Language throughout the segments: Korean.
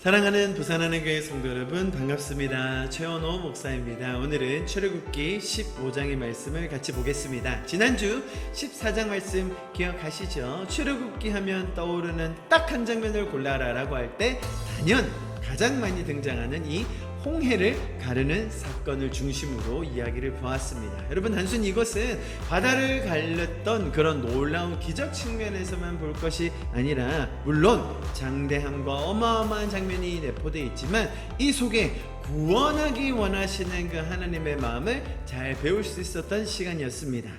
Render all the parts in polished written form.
사랑하는 부산하는 교회 성도 여러분, 반갑습니다. 최원호 목사입니다. 오늘은 출애굽기 15장의 말씀을 같이 보겠습니다. 지난주 14장 말씀 기억하시죠? 출애굽기 하면 떠오르는 딱 한 장면을 골라라 라고 할 때 단연 가장 많이 등장하는 이 홍해를 가르는 사건을 중심으로 이야기를 보았습니다. 여러분, 단순히 이것은 바다를 갈렸던 그런 놀라운 기적 측면에서만 볼 것이 아니라, 물론 장대함과 어마어마한 장면이 내포되어 있지만 이 속에 구원하기 원하시는 그 하나님의 마음을 잘 배울 수 있었던 시간이었습니다.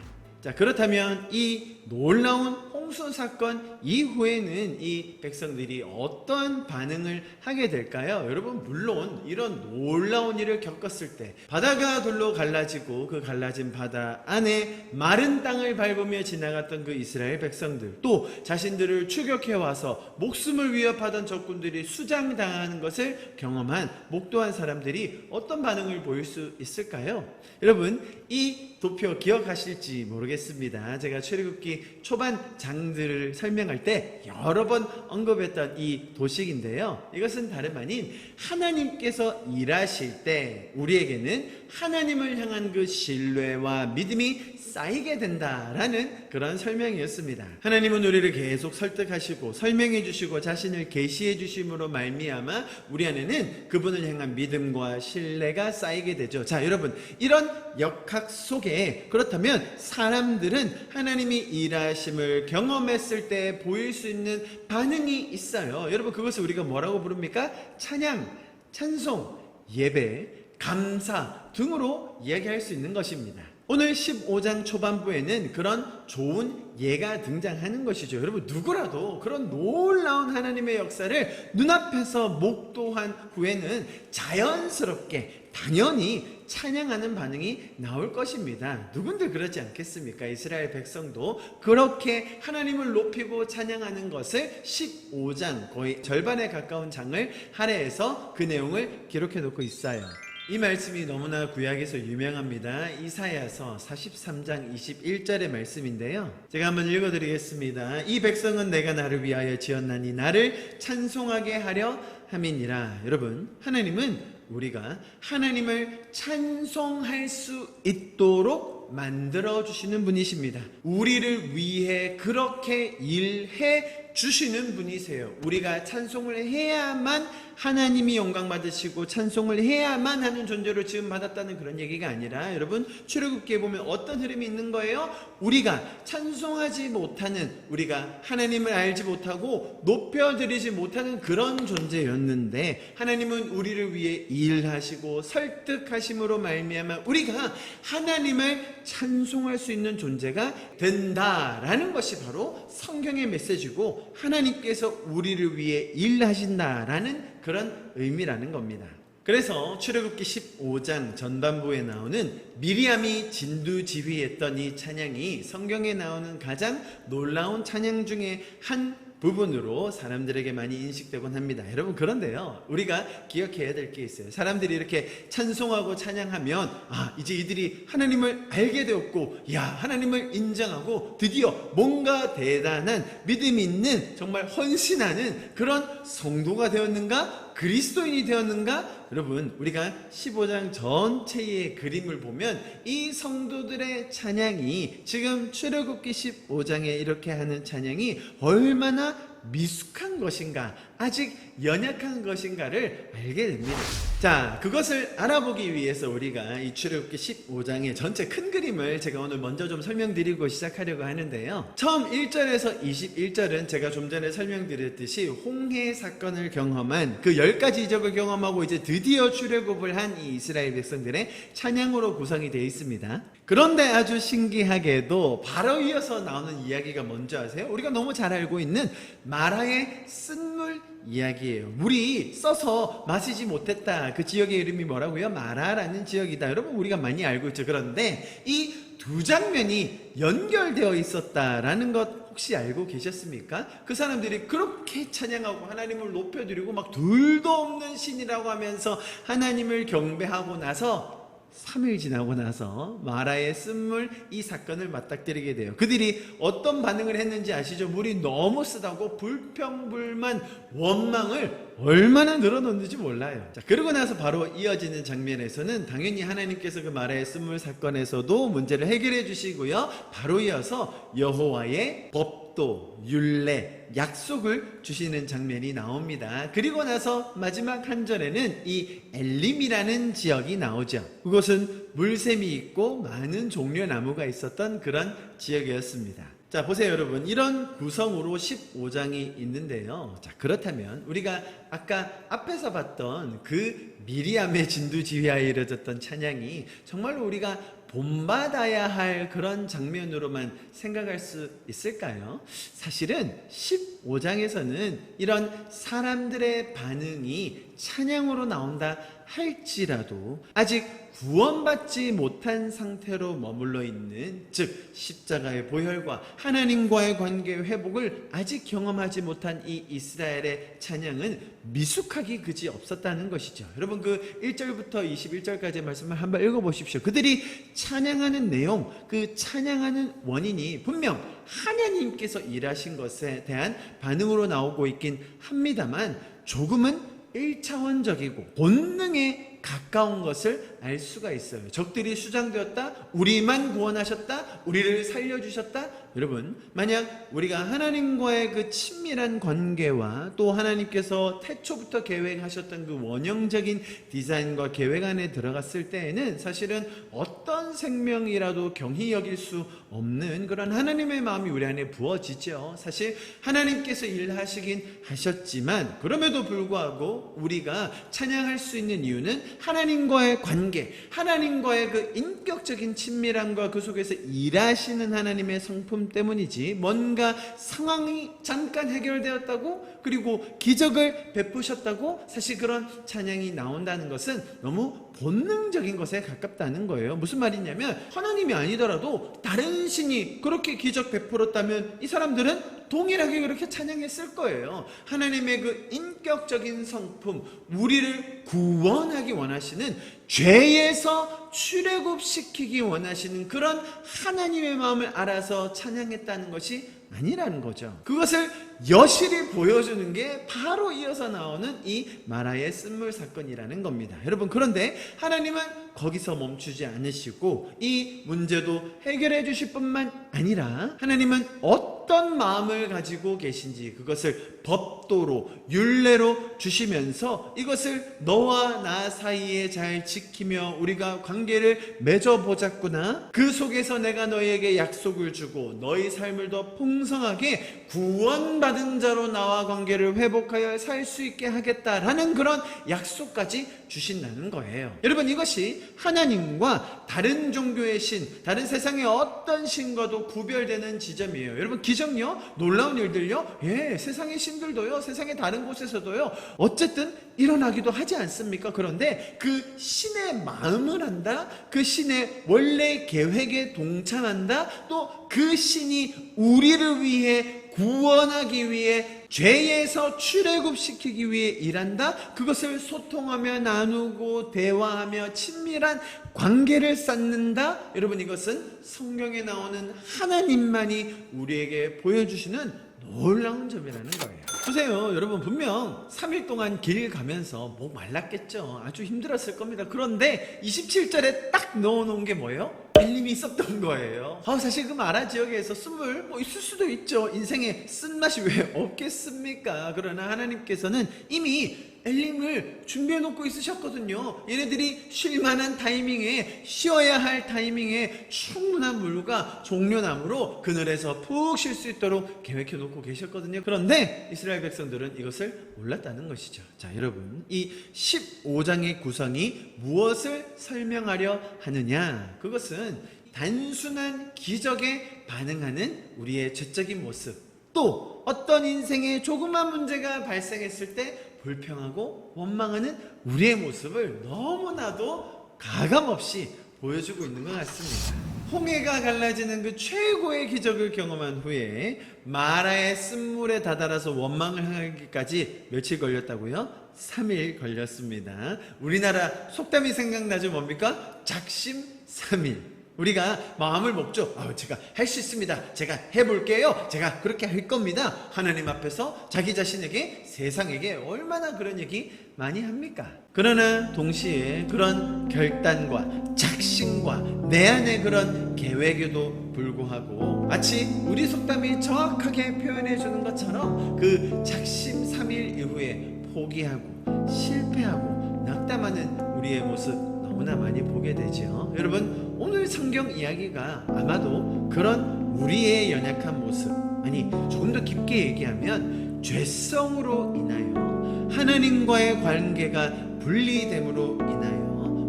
자, 그렇다면 이 놀라운 홍수 사건 이후에는 이 백성들이 어떤 반응을 하게 될까요? 여러분, 물론 이런 놀라운 일을 겪었을 때 바다가 돌로 갈라지고 그 갈라진 바다 안에 마른 땅을 밟으며 지나갔던 그 이스라엘 백성들, 또 자신들을 추격해 와서 목숨을 위협하던 적군들이 수장당하는 것을 경험한 목도한 사람들이 어떤 반응을 보일 수 있을까요? 여러분, 이 도표 기억하실지 모르겠습니다. 제가 출애굽기 초반 장들을 설명할 때 여러 번 언급했던 이 도식인데요, 이것은 다름 아닌 하나님께서 일하실 때 우리에게는 하나님을 향한 그 신뢰와 믿음이 쌓이게 된다라는 그런 설명이었습니다. 하나님은 우리를 계속 설득하시고 설명해 주시고 자신을 계시해 주심으로 말미암아 우리 안에는 그분을 향한 믿음과 신뢰가 쌓이게 되죠. 자, 여러분, 이런 역학 속에 그렇다면 사람들은 하나님이 일하심을 경험했을 때 보일 수 있는 반응이 있어요. 여러분, 그것을 우리가 뭐라고 부릅니까? 찬양, 찬송, 예배, 감사 등으로 이야기할 수 있는 것입니다. 오늘 15장 초반부에는 그런 좋은 예가 등장하는 것이죠. 여러분, 누구라도 그런 놀라운 하나님의 역사를 눈앞에서 목도한 후에는 자연스럽게 당연히 찬양하는 반응이 나올 것입니다. 누군들 그러지 않겠습니까? 이스라엘 백성도 그렇게 하나님을 높이고 찬양하는 것을 15장, 거의 절반에 가까운 장을 할애해서 그 내용을 기록해 놓고 있어요. 이 말씀이 너무나 구약에서 유명합니다. 이사야서 43장 21절의 말씀인데요, 제가 한번 읽어드리겠습니다. 이 백성은 내가 나를 위하여 지었나니 나를 찬송하게 하려 함이니라. 여러분, 하나님은 우리가 하나님을 찬송할 수 있도록 만들어주시는 분이십니다. 우리를 위해 그렇게 일해 주시는 분이세요. 우리가 찬송을 해야만 하나님이 영광 받으시고 찬송을 해야만 하는 존재로 지음 받았다는 그런 얘기가 아니라, 여러분, 출애굽기에 보면 어떤 흐름이 있는 거예요? 우리가 찬송하지 못하는, 우리가 하나님을 알지 못하고 높여드리지 못하는 그런 존재였는데, 하나님은 우리를 위해 일하시고 설득하심으로 말미암아 우리가 하나님을 찬송할 수 있는 존재가 된다라는 것이 바로 성경의 메시지고, 하나님께서 우리를 위해 일하신다라는 그런 의미라는 겁니다. 그래서 출애굽기 15장 전반부에 나오는 미리암이 진두지휘했던 이 찬양이 성경에 나오는 가장 놀라운 찬양 중에 한 부분으로 사람들에게 많이 인식되곤 합니다. 여러분, 그런데요, 우리가 기억해야 될 게 있어요. 사람들이 이렇게 찬송하고 찬양하면, 이제 이들이 하나님을 알게 되었고, 하나님을 인정하고 드디어 뭔가 대단한 믿음 있는, 정말 헌신하는 그런 성도가 되었는가? 그리스도인이 되었는가? 여러분, 우리가 15장 전체의 그림을 보면 이 성도들의 찬양이, 지금 출애굽기 15장에 이렇게 하는 찬양이 얼마나 미숙한 것인가, 아직 연약한 것인가를 알게 됩니다. 자, 그것을 알아보기 위해서 우리가 이 출애굽기 15장의 전체 큰 그림을 제가 오늘 먼저 좀 설명드리고 시작하려고 하는데요, 처음 1절에서 21절은 제가 좀 전에 설명드렸듯이 홍해 사건을 경험한 그 10가지 이적을 경험하고 이제 드디어 출애굽을 한 이 이스라엘 백성들의 찬양으로 구성이 되어 있습니다. 그런데 아주 신기하게도 바로 이어서 나오는 이야기가 뭔지 아세요? 우리가 너무 잘 알고 있는 마라의 쓴물 이야기예요. 물이 써서 마시지 못했다. 그 지역의 이름이 뭐라고요? 마라라는 지역이다. 여러분, 우리가 많이 알고 있죠. 그런데 이 두 장면이 연결되어 있었다라는 것 혹시 알고 계셨습니까? 그 사람들이 그렇게 찬양하고 하나님을 높여드리고 막 둘도 없는 신이라고 하면서 하나님을 경배하고 나서 3일 지나고 나서 마라의 쓴물 이 사건을 맞닥뜨리게 돼요. 그들이 어떤 반응을 했는지 아시죠? 물이 너무 쓰다고 불평불만 원망을 얼마나 늘어놓는지 몰라요. 자, 그러고 나서 바로 이어지는 장면에서는 당연히 하나님께서 그 마라의 쓴물 사건에서도 문제를 해결해 주시고요. 바로 이어서 여호와의 법도, 율례, 약속을 주시는 장면이 나옵니다. 그리고 나서 마지막 한 절에는 이 엘림이라는 지역이 나오죠. 그곳은 물샘이 있고 많은 종려 나무가 있었던 그런 지역이었습니다. 자, 보세요 여러분, 이런 구성으로 15장이 있는데요. 자, 그렇다면 우리가 아까 앞에서 봤던 그 미리암의 진두지휘하에 이뤄졌던 찬양이 정말로 우리가 본받아야 할 그런 장면으로만 생각할 수 있을까요? 사실은 15장에서는 이런 사람들의 반응이 찬양으로 나온다 할지라도 아직 구원받지 못한 상태로 머물러 있는, 즉 십자가의 보혈과 하나님과의 관계 회복을 아직 경험하지 못한 이 이스라엘의 찬양은 미숙하기 그지 없었다는 것이죠. 여러분, 그 1절부터 21절까지의 말씀을 한번 읽어보십시오. 그들이 찬양하는 내용, 그 찬양하는 원인이 분명 하나님께서 일하신 것에 대한 반응으로 나오고 있긴 합니다만 조금은 1차원적이고 본능에 가까운 것을 알 수가 있어요. 적들이 수장되었다, 우리만 구원하셨다, 우리를 살려주셨다. 여러분, 만약 우리가 하나님과의 그 친밀한 관계와 또 하나님께서 태초부터 계획하셨던 그 원형적인 디자인과 계획 안에 들어갔을 때에는 사실은 어떤 생명이라도 경히 여길 수 없는 그런 하나님의 마음이 우리 안에 부어지죠. 사실 하나님께서 일하시긴 하셨지만 그럼에도 불구하고 우리가 찬양할 수 있는 이유는 하나님과의 관계, 하나님과의 그 인격적인 친밀함과 그 속에서 일하시는 하나님의 성품 때문이지, 뭔가 상황이 잠깐 해결되었다고 그리고 기적을 베푸셨다고 사실 그런 찬양이 나온다는 것은 너무 본능적인 것에 가깝다는 거예요. 무슨 말이냐면 하나님이 아니더라도 다른 신이 그렇게 기적 베풀었다면 이 사람들은 동일하게 그렇게 찬양했을 거예요. 하나님의 그 인격적인 성품, 우리를 구원하기 원하시는, 죄에서 출애굽시키기 원하시는 그런 하나님의 마음을 알아서 찬양했다는 것이 아니라는 거죠. 그것을 여실히 보여주는 게 바로 이어서 나오는 이 마라의 쓴물 사건이라는 겁니다. 여러분, 그런데 하나님은 거기서 멈추지 않으시고 이 문제도 해결해 주실 뿐만 아니라 하나님은 어떤 마음을 가지고 계신지 그것을 법도로, 율례로 주시면서 이것을 너와 나 사이에 잘 지키며 우리가 관계를 맺어보자꾸나, 그 속에서 내가 너희에게 약속을 주고 너희 삶을 더 풍성하게 구원받은 자로 나와 관계를 회복하여 살 수 있게 하겠다라는 그런 약속까지 주신다는 거예요. 여러분, 이것이 하나님과 다른 종교의 신, 다른 세상의 어떤 신과도 구별되는 지점이에요. 여러분, 기적요, 놀라운 일들요, 세상의 신들도요, 세상의 다른 곳에서도요, 어쨌든 일어나기도 하지 않습니까? 그런데 그 신의 마음을 안다, 그 신의 원래 계획에 동참한다, 또 그 신이 우리를 위해 구원하기 위해, 죄에서 출애굽시키기 위해 일한다. 그것을 소통하며 나누고 대화하며 친밀한 관계를 쌓는다. 여러분, 이것은 성경에 나오는 하나님만이 우리에게 보여주시는 놀라운 점이라는 거예요. 보세요 여러분, 분명 3일 동안 길 가면서 목 말랐겠죠. 아주 힘들었을 겁니다. 그런데 27절에 딱 넣어놓은 게 뭐예요? 엘림이 있었던 거예요. 사실 그 마라 지역에서 쓴물 있을 수도 있죠. 인생에 쓴맛이 왜 없겠습니까? 그러나 하나님께서는 이미 엘림을 준비해 놓고 있으셨거든요. 얘네들이 쉴 만한 타이밍에, 쉬어야 할 타이밍에 충분한 물과 종려나무로 그늘에서 푹 쉴 수 있도록 계획해 놓고 계셨거든요. 그런데 이스라엘 백성들은 이것을 몰랐다는 것이죠. 자, 여러분, 이 15장의 구성이 무엇을 설명하려 하느냐? 그것은 단순한 기적에 반응하는 우리의 죄적인 모습, 또 어떤 인생에 조그만 문제가 발생했을 때 불평하고 원망하는 우리의 모습을 너무나도 가감없이 보여주고 있는 것 같습니다. 홍해가 갈라지는 그 최고의 기적을 경험한 후에 마라의 쓴물에 다다라서 원망을 하기까지 며칠 걸렸다고요? 3일 걸렸습니다. 우리나라 속담이 생각나죠? 뭡니까? 작심삼일. 우리가 마음을 먹죠. 제가 할 수 있습니다. 제가 해볼게요. 제가 그렇게 할 겁니다. 하나님 앞에서 자기 자신에게, 세상에게 얼마나 그런 얘기 많이 합니까? 그러나 동시에 그런 결단과 작심과 내 안의 그런 계획에도 불구하고 마치 우리 속담이 정확하게 표현해 주는 것처럼 그 작심삼일 이후에 포기하고 실패하고 낙담하는 우리의 모습 너무나 많이 보게 되죠. 여러분, 오늘 성경 이야기가 아마도 그런 우리의 연약한 모습, 아니 조금 더 깊게 얘기하면 죄성으로 인하여 하나님과의 관계가 분리됨으로 인하여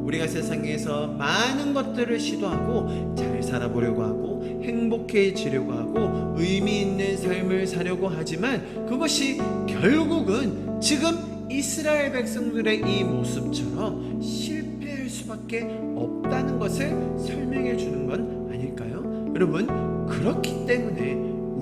우리가 세상에서 많은 것들을 시도하고 잘 살아보려고 하고 행복해지려고 하고 의미 있는 삶을 사려고 하지만 그것이 결국은 지금 이스라엘 백성들의 이 모습처럼 실패할 수밖에 없다는 것을 설명해 주는 건 아닐까요? 여러분, 그렇기 때문에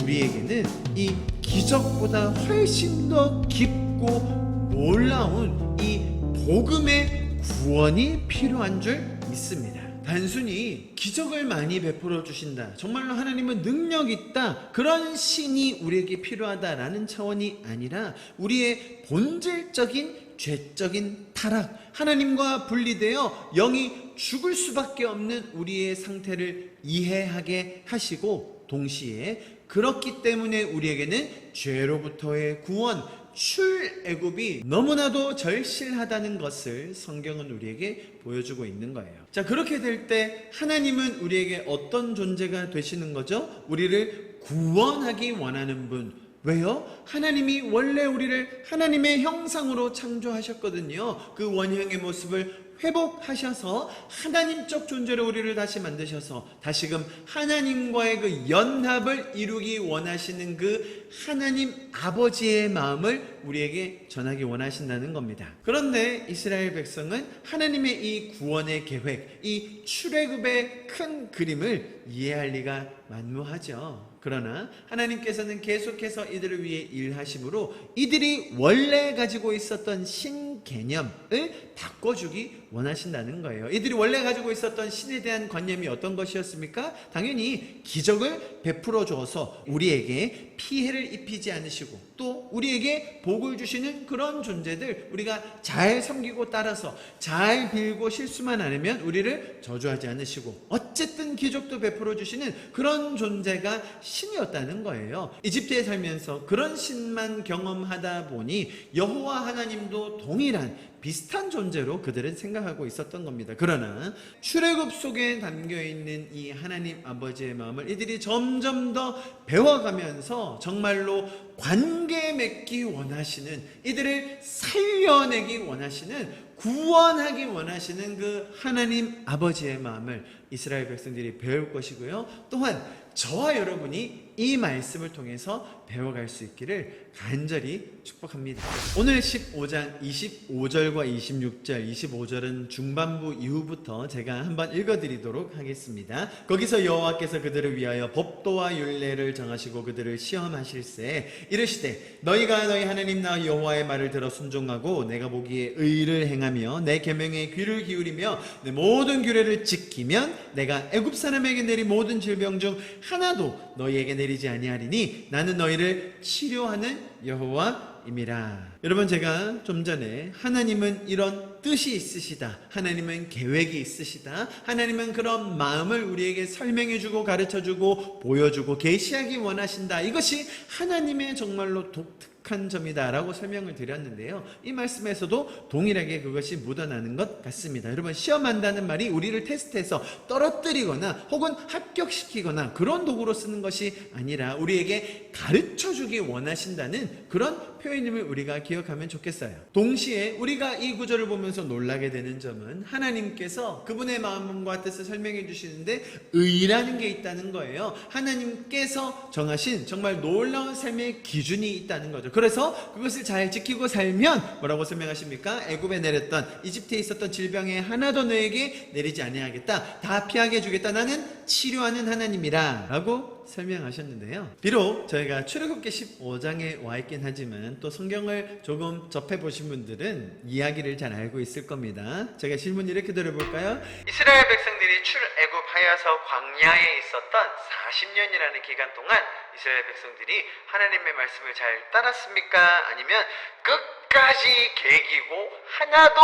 우리에게는 이 기적보다 훨씬 더 깊고 놀라운 이 복음의 구원이 필요한 줄 믿습니다. 단순히 기적을 많이 베풀어 주신다, 정말로 하나님은 능력 있다, 그런 신이 우리에게 필요하다라는 차원이 아니라 우리의 본질적인 죄적인 타락, 하나님과 분리되어 영이 죽을 수밖에 없는 우리의 상태를 이해하게 하시고, 동시에 그렇기 때문에 우리에게는 죄로부터의 구원, 출애굽이 너무나도 절실하다는 것을 성경은 우리에게 보여주고 있는 거예요. 자, 그렇게 될 때 하나님은 우리에게 어떤 존재가 되시는 거죠? 우리를 구원하기 원하는 분. 왜요? 하나님이 원래 우리를 하나님의 형상으로 창조하셨거든요. 그 원형의 모습을 회복하셔서 하나님적 존재로 우리를 다시 만드셔서 다시금 하나님과의 그 연합을 이루기 원하시는 그 하나님 아버지의 마음을 우리에게 전하기 원하신다는 겁니다. 그런데 이스라엘 백성은 하나님의 이 구원의 계획, 이 출애굽의 큰 그림을 이해할 리가 만무하죠. 그러나 하나님께서는 계속해서 이들을 위해 일하심으로 이들이 원래 가지고 있었던 신 개념을 바꿔주기 원하신다는 거예요. 이들이 원래 가지고 있었던 신에 대한 관념이 어떤 것이었습니까? 당연히 기적을 베풀어 주어서 우리에게 피해를 입히지 않으시고 또 우리에게 복을 주시는 그런 존재들, 우리가 잘 섬기고 따라서 잘 빌고 실수만 않으면 우리를 저주하지 않으시고 어쨌든 기적도 베풀어 주시는 그런 존재가 신이었다는 거예요. 이집트에 살면서 그런 신만 경험하다 보니 여호와 하나님도 동일한 비슷한 존재로 그들은 생각하고 있었던 겁니다. 그러나 출애굽 속에 담겨있는 이 하나님 아버지의 마음을 이들이 점점 더 배워가면서 정말로 관계 맺기 원하시는, 이들을 살려내기 원하시는, 구원하기 원하시는 그 하나님 아버지의 마음을 이스라엘 백성들이 배울 것이고요. 또한 저와 여러분이 이 말씀을 통해서 배워갈 수 있기를 간절히 축복합니다. 오늘 15장 25절과 26절, 25절은 중반부 이후부터 제가 한번 읽어드리도록 하겠습니다. 거기서 여호와께서 그들을 위하여 법도와 율례를 정하시고 그들을 시험하실세 이르시되 너희가 너희 하나님 나 여호와의 말을 들어 순종하고 내가 보기에 의를 행하며 내 계명에 귀를 기울이며 내 모든 규례를 지키면 내가 애굽 사람에게 내린 모든 질병 중 하나도 너희에게 내리지 아니하리니 나는 너희를 치료하는 여호와임이라. 여러분, 제가 좀 전에 하나님은 이런 뜻이 있으시다, 하나님은 계획이 있으시다, 하나님은 그런 마음을 우리에게 설명해주고 가르쳐주고 보여주고 계시하기 원하신다, 이것이 하나님의 정말로 독특한 점이다 라고 설명을 드렸는데요, 이 말씀에서도 동일하게 그것이 묻어나는 것 같습니다. 여러분, 시험한다는 말이 우리를 테스트해서 떨어뜨리거나 혹은 합격시키거나 그런 도구로 쓰는 것이 아니라 우리에게 가르쳐주기 원하신다는 그런 표현임을 우리가 기억합니다. 기억하면 좋겠어요. 동시에 우리가 이 구절을 보면서 놀라게 되는 점은 하나님께서 그분의 마음과 뜻을 설명해 주시는데 의라는 게 있다는 거예요. 하나님께서 정하신 정말 놀라운 삶의 기준이 있다는 거죠. 그래서 그것을 잘 지키고 살면 뭐라고 설명하십니까? 애굽에 내렸던, 이집트에 있었던 질병에 하나도 너에게 내리지 아니하겠다. 다 피하게 해주겠다. 나는 치료하는 하나님이라 라고 설명하셨는데요. 비록 저희가 출애굽기 15장에 와 있긴 하지만 또 성경을 조금 접해보신 분들은 이야기를 잘 알고 있을 겁니다. 제가 질문 이렇게 드려볼까요? 이스라엘 백성들이 출애굽하여서 광야에 있었던 40년이라는 기간 동안 이스라엘 백성들이 하나님의 말씀을 잘 따랐습니까? 아니면 끝까지 개기고 하나도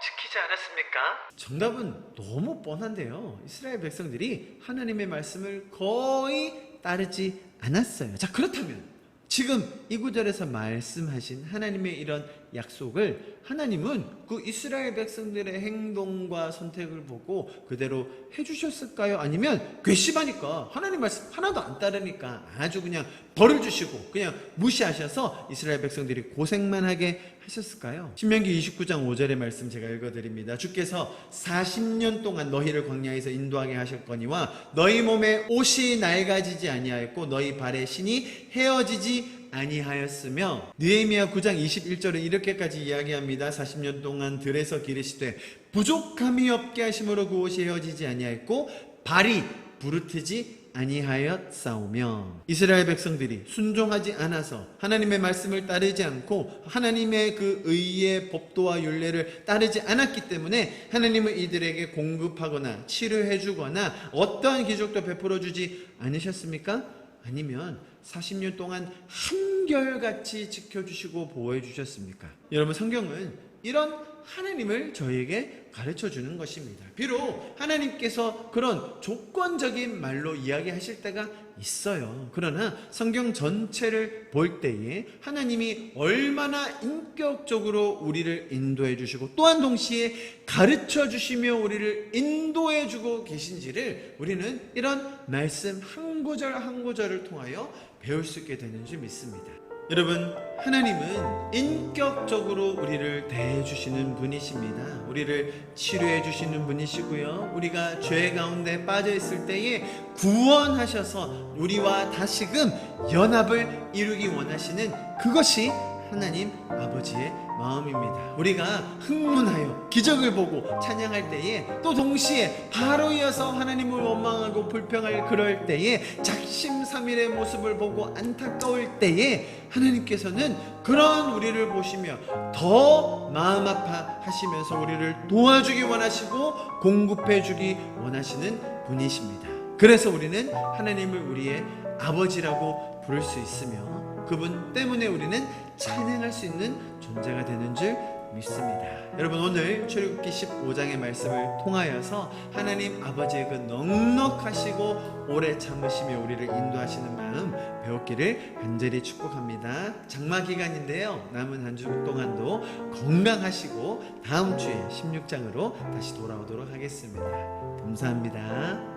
지키지 않았습니까? 정답은 너무 뻔한데요. 이스라엘 백성들이 하나님의 말씀을 거의 따르지 않았어요. 자, 그렇다면 지금 이 구절에서 말씀하신 하나님의 이런 약속을 하나님은 그 이스라엘 백성들의 행동과 선택을 보고 그대로 해주셨을까요? 아니면 괘씸하니까 하나님 말씀 하나도 안 따르니까 아주 그냥 벌을 주시고 그냥 무시하셔서 이스라엘 백성들이 고생만 하게 하셨을까요? 신명기 29장 5절의 말씀 제가 읽어드립니다. 주께서 40년 동안 너희를 광야에서 인도하게 하셨거니와 너희 몸에 옷이 낡아지지 아니하였고 너희 발에 신이 헤어지지 아니하였으며. 느헤미야 9장 21절은 이렇게까지 이야기합니다. 40년 동안 들에서 기르시되 부족함이 없게 하심으로 그 옷이 헤어지지 아니하였고 발이 부르트지 아니하였사오며. 이스라엘 백성들이 순종하지 않아서 하나님의 말씀을 따르지 않고 하나님의 그 의의 법도와 율례를 따르지 않았기 때문에 하나님은 이들에게 공급하거나 치료해 주거나 어떠한 기적도 베풀어 주지 않으셨습니까? 아니면 40년 동안 한결같이 지켜주시고 보호해 주셨습니까? 여러분, 성경은 이런 하나님을 저희에게 가르쳐 주는 것입니다. 비록 하나님께서 그런 조건적인 말로 이야기하실 때가 있어요. 그러나 성경 전체를 볼 때에 하나님이 얼마나 인격적으로 우리를 인도해 주시고 또한 동시에 가르쳐 주시며 우리를 인도해 주고 계신지를 우리는 이런 말씀 한 구절 한 구절을 통하여 배울 수 있게 되는 줄 믿습니다. 여러분, 하나님은 인격적으로 우리를 대해주시는 분이십니다. 우리를 치료해주시는 분이시고요, 우리가 죄 가운데 빠져있을 때에 구원하셔서 우리와 다시금 연합을 이루기 원하시는 그것이 하나님 아버지의 마음입니다. 우리가 흥분하여 기적을 보고 찬양할 때에 또 동시에 바로 이어서 하나님을 원망하고 불평할 그럴 때에 작심삼일의 모습을 보고 안타까울 때에 하나님께서는 그런 우리를 보시며 더 마음 아파하시면서 우리를 도와주기 원하시고 공급해 주기 원하시는 분이십니다. 그래서 우리는 하나님을 우리의 아버지라고 부를 수 있으며 그분 때문에 우리는 찬양할 수 있는 존재가 되는 줄 믿습니다. 여러분, 오늘 출애굽기 15장의 말씀을 통하여서 하나님 아버지의 그 넉넉하시고 오래 참으시며 우리를 인도하시는 마음 배웠기를 간절히 축복합니다. 장마 기간인데요, 남은 한 주 동안도 건강하시고 다음 주에 16장으로 다시 돌아오도록 하겠습니다. 감사합니다.